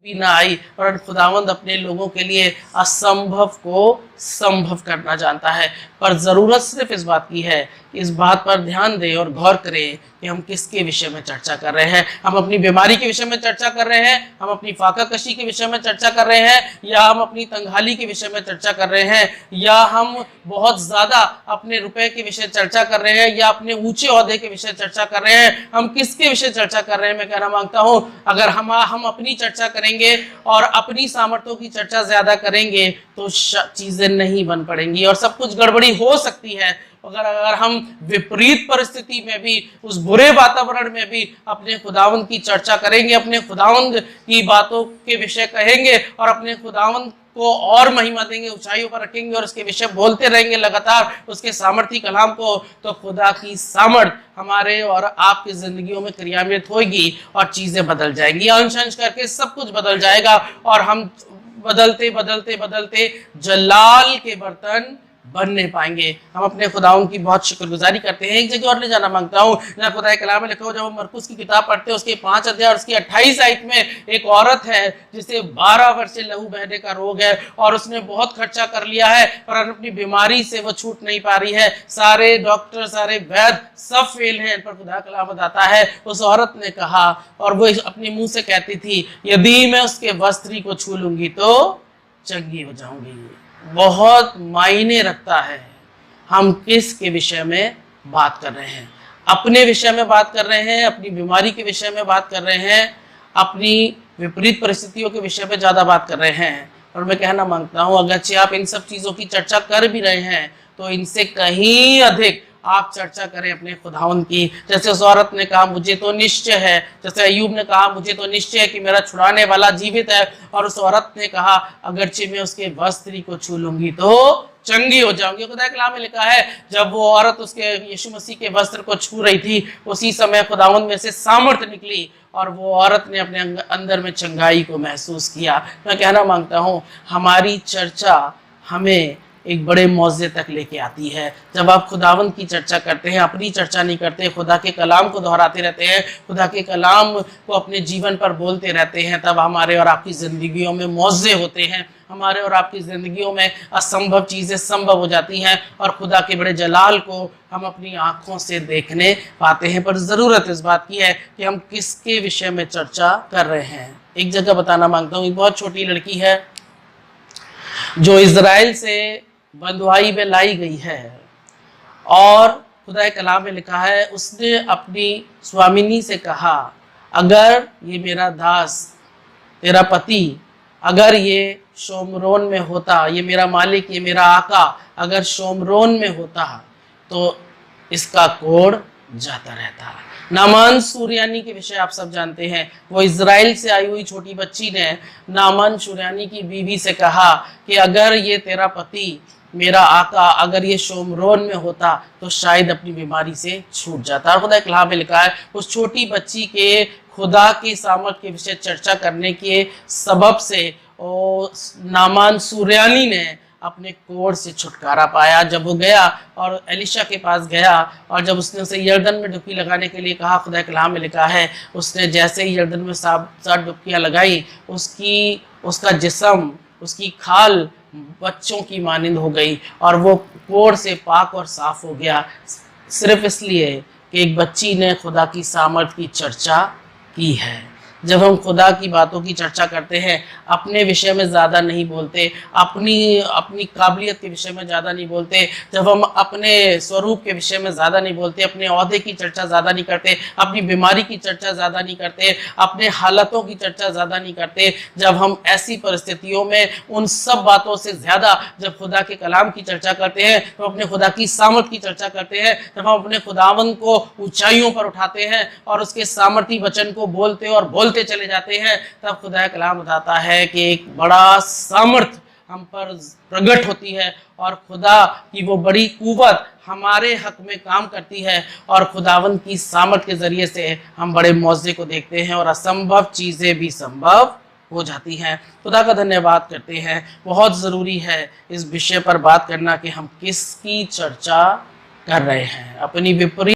भी ना आई, और खुदावंद अपने लोगों के लिए असंभव को संभव करना जानता है। पर ज़रूरत सिर्फ इस बात की है कि इस बात पर ध्यान दें और गौर करें कि हम किसके विषय में चर्चा कर रहे हैं। हम अपनी बीमारी के विषय में चर्चा कर रहे हैं, हम अपनी फाका कशी के विषय में चर्चा कर रहे हैं, या हम अपनी तंगहाली के विषय में चर्चा कर रहे हैं, या हम बहुत ज़्यादा अपने रुपए के विषय चर्चा कर रहे हैं, या अपने ऊंचे ओहदे के विषय चर्चा कर रहे हैं। हम किसके विषय चर्चा कर रहे हैं, मैं कहना मांगता हूं, अगर हम अपनी चर्चा करेंगे और अपनी सामर्थ्यों की चर्चा ज्यादा करेंगे तो चीजें नहीं बन पड़ेंगी और सब कुछ गड़बड़ी हो सकती है। अगर हम विपरीत परिस्थिति में भी, उस बुरे वातावरण में भी अपने खुदावंद की चर्चा करेंगे, अपने खुदावंद की बातों के विषय कहेंगे और अपने खुदावंद को और महिमा देंगे, ऊंचाइयों पर रखेंगे और उसके विषय बोलते रहेंगे लगातार, उसके सामर्थी कलाम को, तो खुदा की सामर्थ हमारे और आपकी जिंदगियों में क्रियान्वित होगी और चीजें बदल जाएंगी। अंश अंश करके सब कुछ बदल जाएगा और हम बदलते बदलते बदलते जलाल के बर्तन बनने पाएंगे। हम अपने खुदाओं की बहुत शुक्रगुजारी करते हैं। एक जगह और ले जाना मांगता हूँ, जहाँ खुदा कलाम में लिखा हो, जब हम मरकुस की किताब पढ़ते हैं उसके 5 अध्याय और उसकी 28 आयत में एक औरत है जिसे 12 वर्ष से लहू बहने का रोग है और उसने बहुत खर्चा कर लिया है पर अपनी बीमारी से वो छूट नहीं पा रही है। सारे डॉक्टर, सारे वैद्य सब फेल हैं, पर खुदा कलाम बताता है उस औरत ने कहा, और वो अपने मुंह से कहती थी, यदि मैं उसके वस्त्र को छू लूंगी तो चंगी हो जाऊंगी। बहुत मायने रखता है हम किस के विषय में बात कर रहे हैं। अपने विषय में बात कर रहे हैं, अपनी बीमारी के विषय में बात कर रहे हैं, अपनी विपरीत परिस्थितियों के विषय में ज्यादा बात कर रहे हैं। और मैं कहना मांगता हूं, अगरचे आप इन सब चीजों की चर्चा कर भी रहे हैं तो इनसे कहीं अधिक आप चर्चा करें अपने खुदावंद की। जैसे उस औरत ने कहा, मुझे तो निश्चय है, जैसे अय्यूब ने कहा, मुझे तो निश्चय है कि मेरा छुड़ाने वाला जीवित है, और उस औरत ने कहा, अगरचे मैं उसके वस्त्र को छू लूंगी तो चंगी हो जाऊंगी। खुदा के कलाम में लिखा है, जब वो औरत उसके यीशु मसीह के वस्त्र को छू रही थी, उसी समय खुदावंद में से सामर्थ निकली और वो औरत ने अपने अंदर में चंगाई को महसूस किया। मैं कहना मांगता हूँ, हमारी चर्चा हमें एक बड़े मौजे तक लेके आती है। जब आप खुदावंद की चर्चा करते हैं, अपनी चर्चा नहीं करते, खुदा के कलाम को दोहराते रहते हैं, खुदा के कलाम को अपने जीवन पर बोलते रहते हैं, तब हमारे और आपकी जिंदगियों में मौजे होते हैं। हमारे और आपकी जिंदगियों में असंभव चीजें संभव हो जाती हैं और खुदा के बड़े जलाल को हम अपनी आंखों से देखने पाते हैं। पर जरूरत इस बात की है कि हम किसके विषय में चर्चा कर रहे हैं। एक जगह बताना मांगता हूँ, एक बहुत छोटी लड़की है जो इजराइल से बंधुआई में लाई गई है, और खुदा कलाम में लिखा है, उसने अपनी स्वामिनी से कहा, अगर ये मेरा दास, तेरा पति, अगर ये शोमरोन में होता, ये मेरा मालिक, ये मेरा आका अगर शोमरोन में होता तो इसका कोढ़ जाता रहता। नामान सूर्यानी के विषय आप सब जानते हैं। वो इजराइल से आई हुई छोटी बच्ची ने नामान सूर्यानी की बीवी से कहा कि अगर ये तेरा पति, मेरा आका, अगर ये शोमरोन में होता तो शायद अपनी बीमारी से छूट जाता। और खुदा कलाम में लिखा है, उस छोटी बच्ची के खुदा की सामर्थ के विषय चर्चा करने के सबब से नामान सूर्यानी ने अपने कोढ़ से छुटकारा पाया। जब वो गया और एलिशा के पास गया और जब उसने उसे यर्दन में डुबकी लगाने के लिए कहा, खुदा कलाम में लिखा है, उसने जैसे ही यर्दन में 7 डुबकियां लगाई, उसका जिस्म, उसकी खाल बच्चों की मानिंद हो गई और वो कोढ़ से पाक और साफ हो गया, सिर्फ इसलिए कि एक बच्ची ने खुदा की सामर्थ की चर्चा की है। जब हम खुदा की बातों की चर्चा करते हैं, अपने विषय में ज़्यादा नहीं बोलते, अपनी काबिलियत के विषय में ज़्यादा नहीं बोलते, जब हम अपने स्वरूप के विषय में ज़्यादा नहीं बोलते, अपने ओहदे की चर्चा ज़्यादा नहीं करते, अपनी बीमारी की चर्चा ज़्यादा नहीं करते, अपने हालतों की चर्चा ज़्यादा नहीं करते, जब हम ऐसी परिस्थितियों में उन सब बातों से ज़्यादा जब खुदा के कलाम की चर्चा करते हैं, तो अपने खुदा की सामर्थ की चर्चा करते हैं, जब हम अपने खुदावंद को ऊंचाइयों पर उठाते हैं और उसके सामर्थी वचन को बोलते और बोलते चले जाते हैं, तब खुदा कलाम बताता है कि एक बड़ा सामर्थ हम पर प्रकट होती है और खुदा की वो बड़ी कुव्वत हमारे हक में काम करती है और खुदावंद की सामर्थ के जरिए से हम बड़े मौजे को देखते हैं और असंभव चीजें भी संभव हो जाती हैं। खुदा का धन्यवाद करते हैं। बहुत ज़रूरी है इस विषय पर बात करना कि हम किसकी चर्चा कर रहे हैं। अपनी विपरीत